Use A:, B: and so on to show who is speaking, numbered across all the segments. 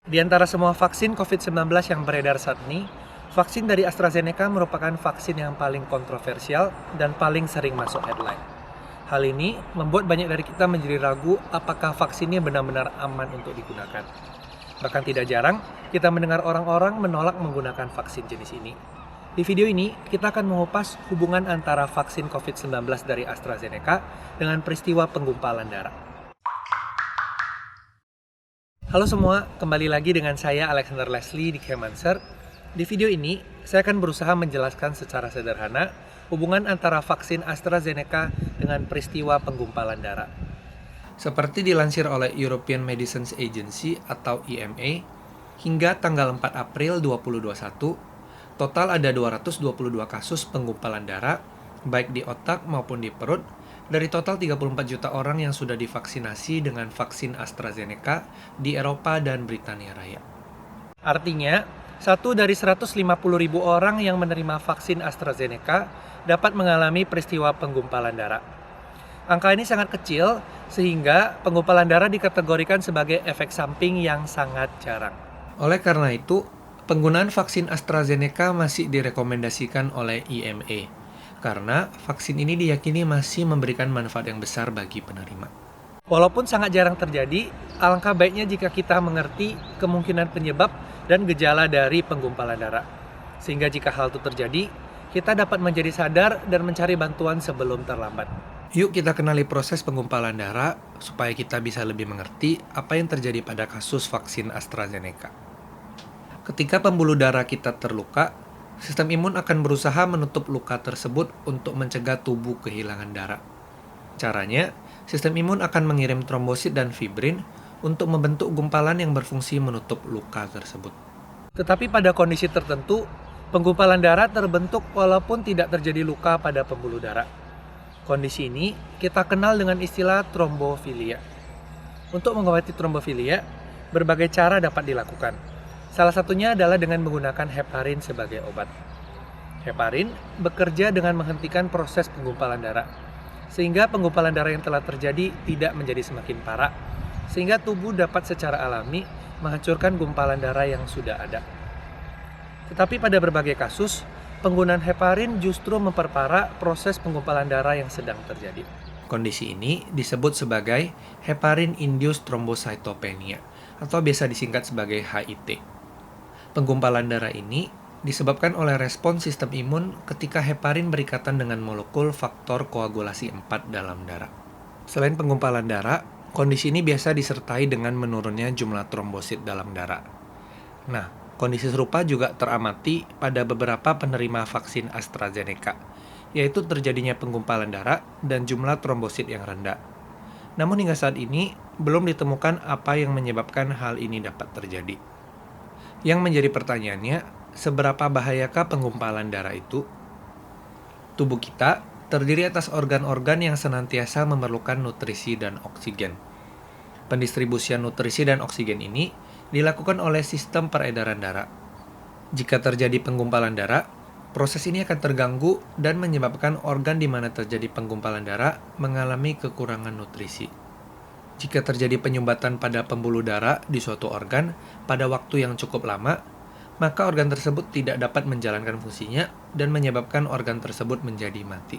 A: Di antara semua vaksin COVID-19 yang beredar saat ini, vaksin dari AstraZeneca merupakan vaksin yang paling kontroversial dan paling sering masuk headline. Hal ini membuat banyak dari kita menjadi ragu apakah vaksinnya benar-benar aman untuk digunakan. Bahkan tidak jarang, kita mendengar orang-orang menolak menggunakan vaksin jenis ini. Di video ini, kita akan mengupas hubungan antara vaksin COVID-19 dari AstraZeneca dengan peristiwa penggumpalan darah. Halo semua, kembali lagi dengan saya Alexander Leslie di Kemanser. Di video ini, saya akan berusaha menjelaskan secara sederhana hubungan antara vaksin AstraZeneca dengan peristiwa penggumpalan darah. Seperti dilansir oleh European Medicines Agency atau EMA, hingga tanggal 4 April 2021, total ada 222 kasus penggumpalan darah, baik di otak maupun di perut, dari total 34 juta orang yang sudah divaksinasi dengan vaksin AstraZeneca di Eropa dan Britania Raya. Artinya, 1 dari 150.000 orang yang menerima vaksin AstraZeneca dapat mengalami peristiwa penggumpalan darah. Angka ini sangat kecil, sehingga penggumpalan darah dikategorikan sebagai efek samping yang sangat jarang. Oleh karena itu, penggunaan vaksin AstraZeneca masih direkomendasikan oleh EMA. Karena vaksin ini diyakini masih memberikan manfaat yang besar bagi penerima. Walaupun sangat jarang terjadi, alangkah baiknya jika kita mengerti kemungkinan penyebab dan gejala dari penggumpalan darah. Sehingga jika hal itu terjadi, kita dapat menjadi sadar dan mencari bantuan sebelum terlambat. Yuk kita kenali proses penggumpalan darah supaya kita bisa lebih mengerti apa yang terjadi pada kasus vaksin AstraZeneca. Ketika pembuluh darah kita terluka, sistem imun akan berusaha menutup luka tersebut untuk mencegah tubuh kehilangan darah. Caranya, sistem imun akan mengirim trombosit dan fibrin untuk membentuk gumpalan yang berfungsi menutup luka tersebut. Tetapi pada kondisi tertentu, penggumpalan darah terbentuk walaupun tidak terjadi luka pada pembuluh darah. Kondisi ini kita kenal dengan istilah trombofilia. Untuk mengobati trombofilia, berbagai cara dapat dilakukan. Salah satunya adalah dengan menggunakan heparin sebagai obat. Heparin bekerja dengan menghentikan proses penggumpalan darah, sehingga penggumpalan darah yang telah terjadi tidak menjadi semakin parah, sehingga tubuh dapat secara alami menghancurkan gumpalan darah yang sudah ada. Tetapi pada berbagai kasus, penggunaan heparin justru memperparah proses penggumpalan darah yang sedang terjadi. Kondisi ini disebut sebagai heparin-induced thrombocytopenia, atau biasa disingkat sebagai HIT. Penggumpalan darah ini disebabkan oleh respons sistem imun ketika heparin berikatan dengan molekul faktor koagulasi 4 dalam darah. Selain penggumpalan darah, kondisi ini biasa disertai dengan menurunnya jumlah trombosit dalam darah. Nah, kondisi serupa juga teramati pada beberapa penerima vaksin AstraZeneca, yaitu terjadinya penggumpalan darah dan jumlah trombosit yang rendah. Namun hingga saat ini, belum ditemukan apa yang menyebabkan hal ini dapat terjadi. Yang menjadi pertanyaannya, seberapa bahayakah penggumpalan darah itu? Tubuh kita terdiri atas organ-organ yang senantiasa memerlukan nutrisi dan oksigen. Pendistribusian nutrisi dan oksigen ini dilakukan oleh sistem peredaran darah. Jika terjadi penggumpalan darah, proses ini akan terganggu dan menyebabkan organ di mana terjadi penggumpalan darah mengalami kekurangan nutrisi. Jika terjadi penyumbatan pada pembuluh darah di suatu organ pada waktu yang cukup lama, maka organ tersebut tidak dapat menjalankan fungsinya dan menyebabkan organ tersebut menjadi mati.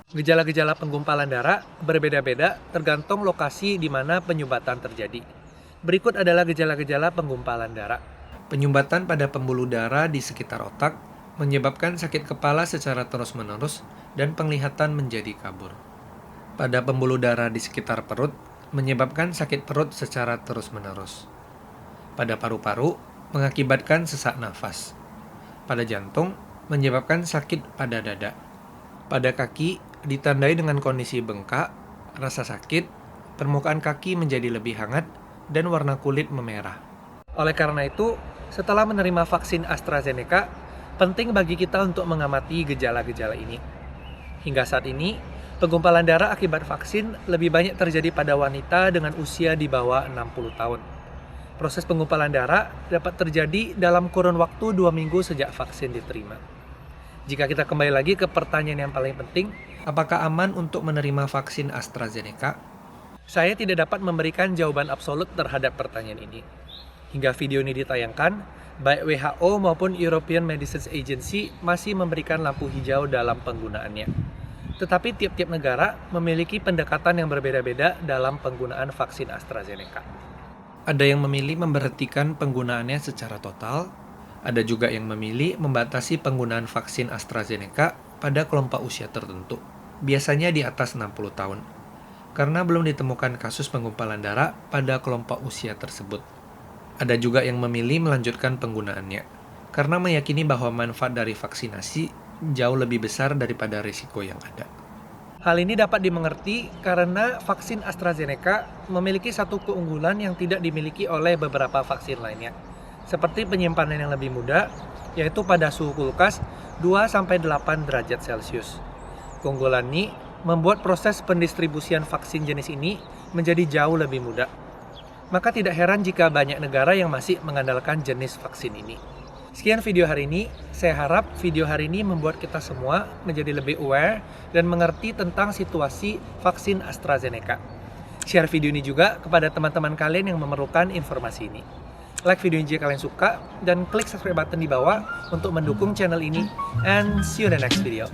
A: Gejala-gejala penggumpalan darah berbeda-beda tergantung lokasi di mana penyumbatan terjadi. Berikut adalah gejala-gejala penggumpalan darah. Penyumbatan pada pembuluh darah di sekitar otak menyebabkan sakit kepala secara terus-menerus dan penglihatan menjadi kabur. Pada pembuluh darah di sekitar perut, menyebabkan sakit perut secara terus-menerus. Pada paru-paru, mengakibatkan sesak nafas. Pada jantung, menyebabkan sakit pada dada. Pada kaki, ditandai dengan kondisi bengkak, rasa sakit, permukaan kaki menjadi lebih hangat, dan warna kulit memerah. Oleh karena itu, setelah menerima vaksin AstraZeneca, penting bagi kita untuk mengamati gejala-gejala ini. Hingga saat ini, penggumpalan darah akibat vaksin lebih banyak terjadi pada wanita dengan usia di bawah 60 tahun. Proses penggumpalan darah dapat terjadi dalam kurun waktu 2 minggu sejak vaksin diterima. Jika kita kembali lagi ke pertanyaan yang paling penting, apakah aman untuk menerima vaksin AstraZeneca? Saya tidak dapat memberikan jawaban absolut terhadap pertanyaan ini. Hingga video ini ditayangkan, baik WHO maupun European Medicines Agency masih memberikan lampu hijau dalam penggunaannya. Tetapi tiap-tiap negara memiliki pendekatan yang berbeda-beda dalam penggunaan vaksin AstraZeneca. Ada yang memilih memberhentikan penggunaannya secara total, ada juga yang memilih membatasi penggunaan vaksin AstraZeneca pada kelompok usia tertentu, biasanya di atas 60 tahun, karena belum ditemukan kasus penggumpalan darah pada kelompok usia tersebut. Ada juga yang memilih melanjutkan penggunaannya, karena meyakini bahwa manfaat dari vaksinasi jauh lebih besar daripada risiko yang ada. Hal ini dapat dimengerti karena vaksin AstraZeneca memiliki satu keunggulan yang tidak dimiliki oleh beberapa vaksin lainnya, seperti penyimpanan yang lebih mudah, yaitu pada suhu kulkas 2-8 derajat Celcius. Keunggulan ini membuat proses pendistribusian vaksin jenis ini menjadi jauh lebih mudah. Maka tidak heran jika banyak negara yang masih mengandalkan jenis vaksin ini. Sekian video hari ini, saya harap video hari ini membuat kita semua menjadi lebih aware dan mengerti tentang situasi vaksin AstraZeneca. Share video ini juga kepada teman-teman kalian yang memerlukan informasi ini. Like video ini jika kalian suka, dan klik subscribe button di bawah untuk mendukung channel ini. And see you in the next video.